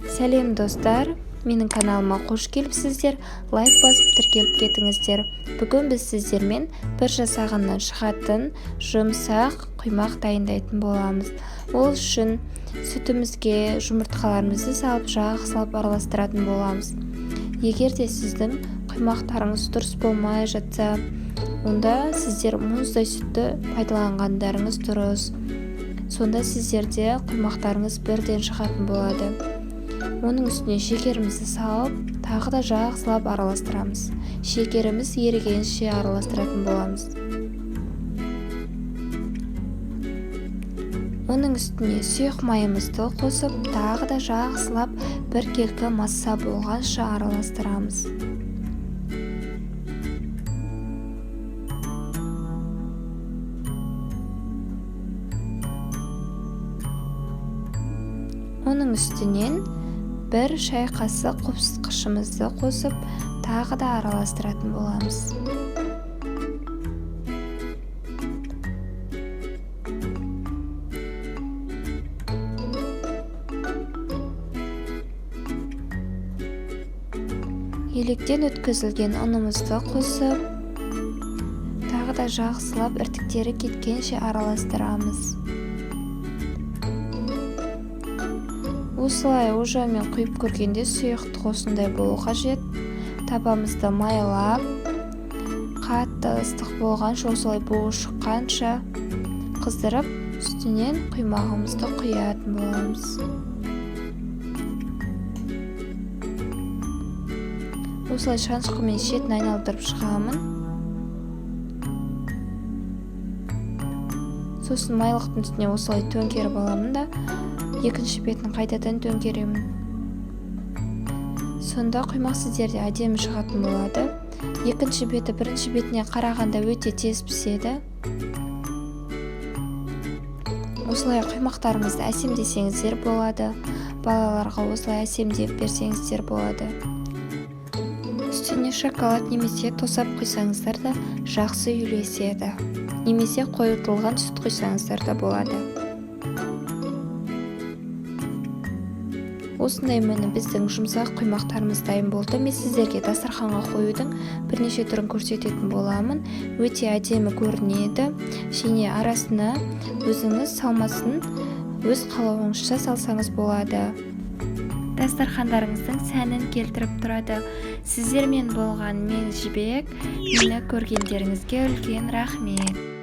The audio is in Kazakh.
Сәлем достар, менің каналыма қош келіпсіздер. Лайк басып тіркеліп кетіңіздер. Бүгін біз сіздермен бір жасағаннан шығатын жұмсақ құймақ дайындайтын боламыз. Ол үшін сүтімізге жұмыртқаларымызды салып, жақсылап араластыратын боламыз. Егер де сіздің құймақтарыңыз дұрыс болмай жатса, онда сіздер мұздай сүтті пайдаланғандарыңыз дұрыс. Сонда сіздерде құймақтарыңыз бірден шығатын болады. Оның үстіне шекерімізді салып, тағы да жақсылап араластырамыз. Шекеріміз ерігенше араластыратын боламыз. Оның үстіне сұйық майымызды қосып, тағы да жақсылап біркелкі масса болғанша араластырамыз. Оның үстінен бір шай қасық қопсытқышымызды қосып, тағы да араластыратын боламыз. Електен өткізілген ұнымызды қосып, тағы да жақсылап іртіктері кеткенше араластырамыз. Осылай ожаумен құйып көргенде сұйықтық осындай болу қажет. Табамызды майлап, қатты ыстық болғанша, осылай буы шыққанша қыздырып, үстінен құймағымызды құятын боламыз. Осылай шанышқымен шетін айналдырып шығамын. Сосын майлықтың үстіне осылай төңкеріп аламын да, екінші бетін қайтадан төңкеремін. Сонда құймақ сіздерде әдемі шығатын болады. Екінші беті бірінші бетіне қарағанда өте тез піседі. Осылай құймақтарыңызды әсемдесеңіздер болады. Балаларға осылай әсемдеп берсеңіздер болады. Үстіне шоколад немесе тосап құйсаңыздар да жақсы үйлеседі. Немесе қойытылған сүт құйсаңыздар да болады. Осындай міне біздің жұмсақ құймақтарымыз дайын болды. Мен сіздерге дастарханға қоюдың бірнеше түрін көрсететін боламын. Өте әдемі көрінеді. Және арасына өзіңіз салмасын өз қалауыңызша салсаңыз болады. Дастархандарыңыздың сәнін келтіріп тұрады. Сіздермен болған мен Жібек. Мені көргендеріңізге үлкен рахмет.